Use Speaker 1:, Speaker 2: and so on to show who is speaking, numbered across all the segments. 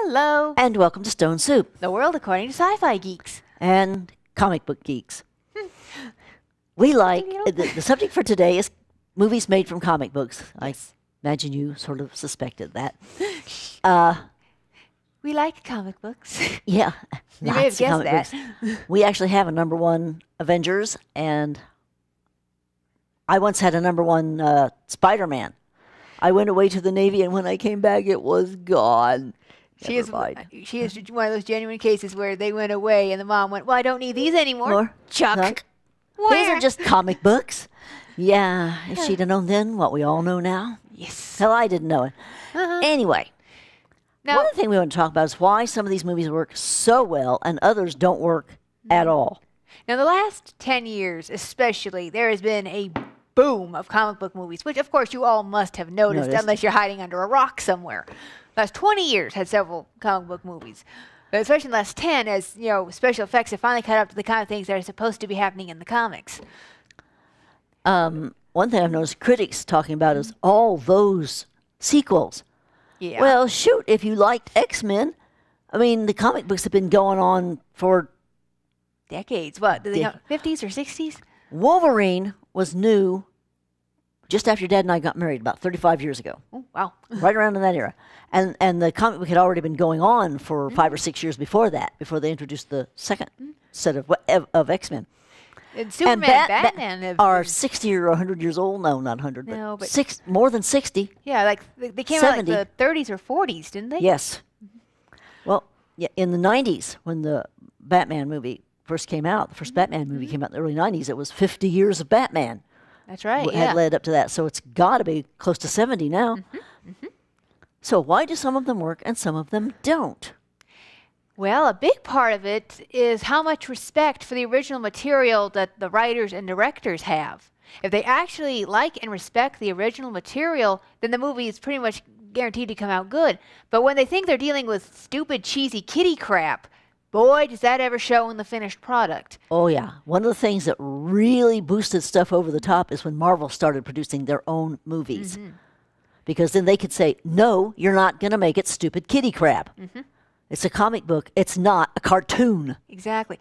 Speaker 1: Hello.
Speaker 2: And welcome to Stone Soup.
Speaker 1: The world according to sci-fi geeks.
Speaker 2: And comic book geeks. We like, the subject for today is movies made from comic books.
Speaker 1: Yes.
Speaker 2: I imagine you sort of suspected that.
Speaker 1: We like comic books.
Speaker 2: Yeah.
Speaker 1: You may have guessed that.
Speaker 2: We actually have a #1 Avengers, and I once had a #1 Spider-Man. I went away to the Navy, and when I came back, it was gone.
Speaker 1: She is one of those genuine cases where they went away, and the mom went, "Well, I don't need these anymore." Chuck.
Speaker 2: These are just comic books. Yeah, if she'd have known then what we all know now.
Speaker 1: Yes.
Speaker 2: Hell, I didn't know it. Anyway,
Speaker 1: Now,
Speaker 2: one thing we want to talk about is why some of these movies work so well and others don't work at all.
Speaker 1: Now, the last 10 years especially, there has been a boom of comic book movies, which, of course, you all must have noticed unless you're hiding under a rock somewhere. The last 20 years had several comic book movies. But especially in the last 10, as, you know, special effects have finally caught up to the kind of things that are supposed to be happening in the comics.
Speaker 2: One thing I've noticed critics talking about is all those sequels.
Speaker 1: Yeah.
Speaker 2: Well, shoot, if you liked X-Men, I mean, the comic books have been going on for
Speaker 1: decades. What? Did they go 50s or 60s?
Speaker 2: Wolverine was new just after Dad and I got married about 35 years ago.
Speaker 1: Oh, wow.
Speaker 2: Right around in that era. And the comic book had already been going on for 5 or 6 years before that, before they introduced the second set of X-Men.
Speaker 1: And Superman and Batman
Speaker 2: are 60 or 100 years old. No, not 100,
Speaker 1: No, but
Speaker 2: more than 60.
Speaker 1: Yeah, like they came out like the 30s or 40s, didn't they?
Speaker 2: Yes. Well, yeah, in the 90s, when the Batman movie first came out, the first Batman movie came out in the early 90s, it was 50 years of Batman.
Speaker 1: That's right,
Speaker 2: Had led up to that. So it's got to be close to 70 now. So why do some of them work and some of them don't?
Speaker 1: Well, a big part of it is how much respect for the original material that the writers and directors have. If they actually like and respect the original material, then the movie is pretty much guaranteed to come out good. But when they think they're dealing with stupid, cheesy kiddie crap, boy, does that ever show in the finished product.
Speaker 2: Oh, yeah. One of the things that really boosted stuff over the top is when Marvel started producing their own movies. Because then they could say, no, you're not going to make it stupid kiddie crap. It's a comic book. It's not a cartoon.
Speaker 1: Exactly.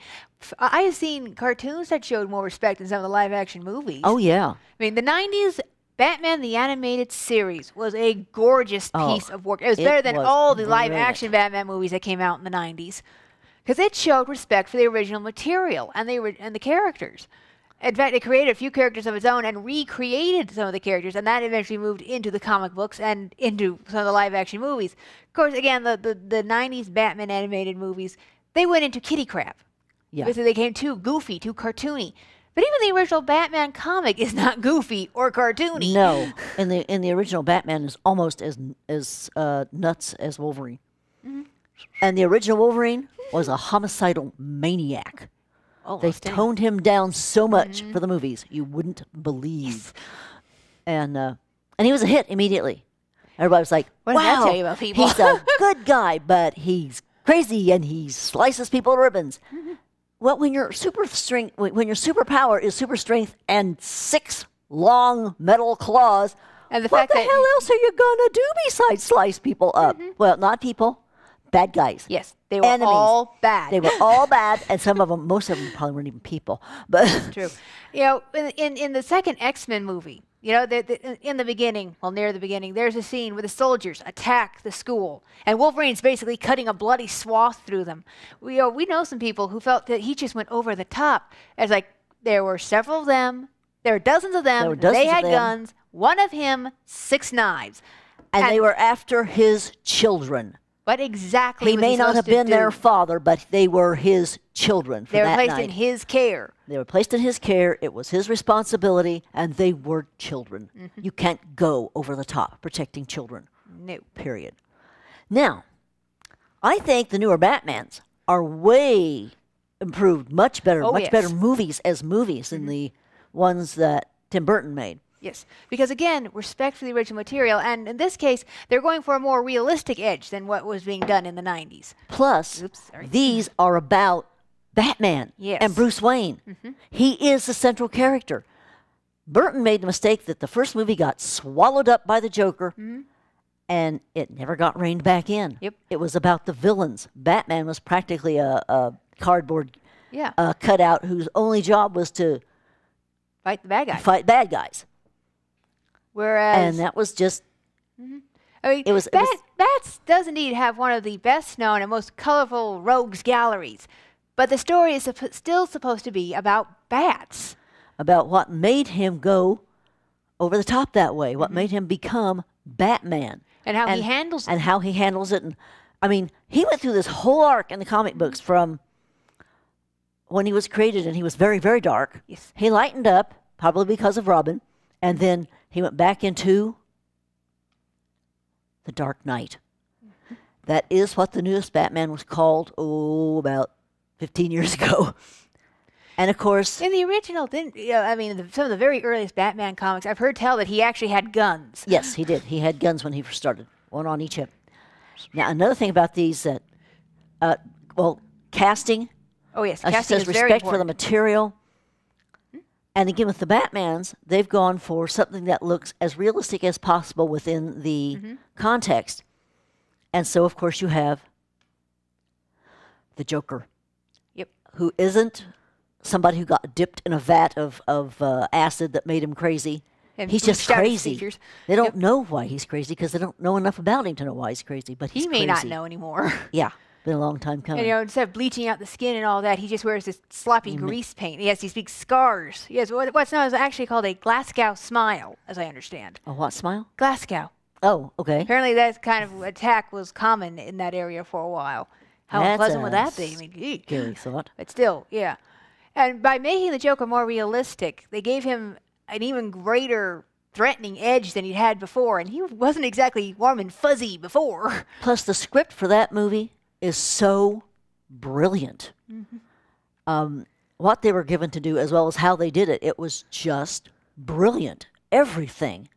Speaker 1: I have seen cartoons that showed more respect than some of the live-action movies.
Speaker 2: Oh, yeah.
Speaker 1: I mean, the 90s Batman the Animated Series was a gorgeous piece of work. It was better than all the live-action Batman movies that came out in the 90s. Because it showed respect for the original material and the characters. In fact, it created a few characters of its own and recreated some of the characters, and that eventually moved into the comic books and into some of the live-action movies. Of course, again, the 90s Batman animated movies, they went into kiddie crap.
Speaker 2: Yeah.
Speaker 1: Because they became too goofy, too cartoony. But even the original Batman comic is not goofy or cartoony.
Speaker 2: No. And the original Batman is almost as nuts as Wolverine. And the original Wolverine was a homicidal maniac. They toned him down so much for the movies, you wouldn't believe. And he was a hit immediately. Everybody was like,
Speaker 1: what did that
Speaker 2: wow,
Speaker 1: tell you about people?
Speaker 2: He's a good guy, but he's crazy and he slices people to ribbons. Well, when your superpower is super strength and 6 long metal claws,
Speaker 1: and
Speaker 2: what the hell else are you going to do besides slice people up? Well, not people. Bad guys.
Speaker 1: Yes, they were
Speaker 2: enemies.
Speaker 1: all bad.
Speaker 2: They were all bad, and most of them probably weren't even people. But
Speaker 1: true. You know, in the second X-Men movie, you know, in the beginning, well, near the beginning, there's a scene where the soldiers attack the school, and Wolverine's basically cutting a bloody swath through them. We know some people who felt that he just went over the top. It's like there were several of them, there were dozens of them, they had guns, one of him, 6 knives.
Speaker 2: And they were after his children.
Speaker 1: What exactly
Speaker 2: he may not have been their father, but they were his children for that night.
Speaker 1: They were placed in his care.
Speaker 2: They were placed in his care. It was his responsibility, and they were children. You can't go over the top protecting children.
Speaker 1: No.
Speaker 2: Period. Now, I think the newer Batmans are way improved, much better, better movies as movies than the ones that Tim Burton made.
Speaker 1: Yes, because again, respect for the original material, and in this case, they're going for a more realistic edge than what was being done in the 90s.
Speaker 2: Plus, these are about Batman and Bruce Wayne. He is the central character. Burton made the mistake that the first movie got swallowed up by the Joker, and it never got reined back in.
Speaker 1: Yep.
Speaker 2: It was about the villains. Batman was practically a cardboard cutout whose only job was to
Speaker 1: fight the bad guys.
Speaker 2: Fight bad guys.
Speaker 1: Whereas,
Speaker 2: and that was just.
Speaker 1: I mean, Bats does indeed have one of the best known and most colorful rogues galleries, but the story is still supposed to be about bats.
Speaker 2: About what made him go over the top that way, what made him become Batman.
Speaker 1: And how he handles it.
Speaker 2: And how he handles it. And I mean, he went through this whole arc in the comic books from when he was created, and he was very, very dark.
Speaker 1: Yes.
Speaker 2: He lightened up, probably because of Robin, and then he went back into the Dark Knight. That is what the newest Batman was called, about 15 years ago. And of course,
Speaker 1: in the original, some of the very earliest Batman comics, I've heard tell that he actually had guns.
Speaker 2: Yes, he did. He had guns when he first started, one on each hip. Now, another thing about these that, casting.
Speaker 1: Oh yes, casting is very
Speaker 2: respect
Speaker 1: important.
Speaker 2: for the material. And again, with the Batmans, they've gone for something that looks as realistic as possible within the context. And so, of course, you have the Joker.
Speaker 1: Yep.
Speaker 2: Who isn't somebody who got dipped in a vat of acid that made him crazy.
Speaker 1: And
Speaker 2: he's just crazy. They don't
Speaker 1: Yep.
Speaker 2: know why he's crazy because they don't know enough about him to know why he's crazy. But he's
Speaker 1: he may
Speaker 2: crazy.
Speaker 1: not know anymore.
Speaker 2: Yeah, been a long time coming.
Speaker 1: And, instead of bleaching out the skin and all that, he just wears this sloppy grease paint. He has these big scars. He has what's known as actually called a Glasgow smile, as I understand.
Speaker 2: A what smile?
Speaker 1: Glasgow.
Speaker 2: Oh, okay.
Speaker 1: Apparently that kind of attack was common in that area for a while. How unpleasant would that be? I mean,
Speaker 2: scary thought.
Speaker 1: But still, yeah. And by making the Joker more realistic, they gave him an even greater threatening edge than he'd had before, and he wasn't exactly warm and fuzzy before.
Speaker 2: Plus, the script for that movie is so brilliant. What they were given to do, as well as how they did it, it was just brilliant. Everything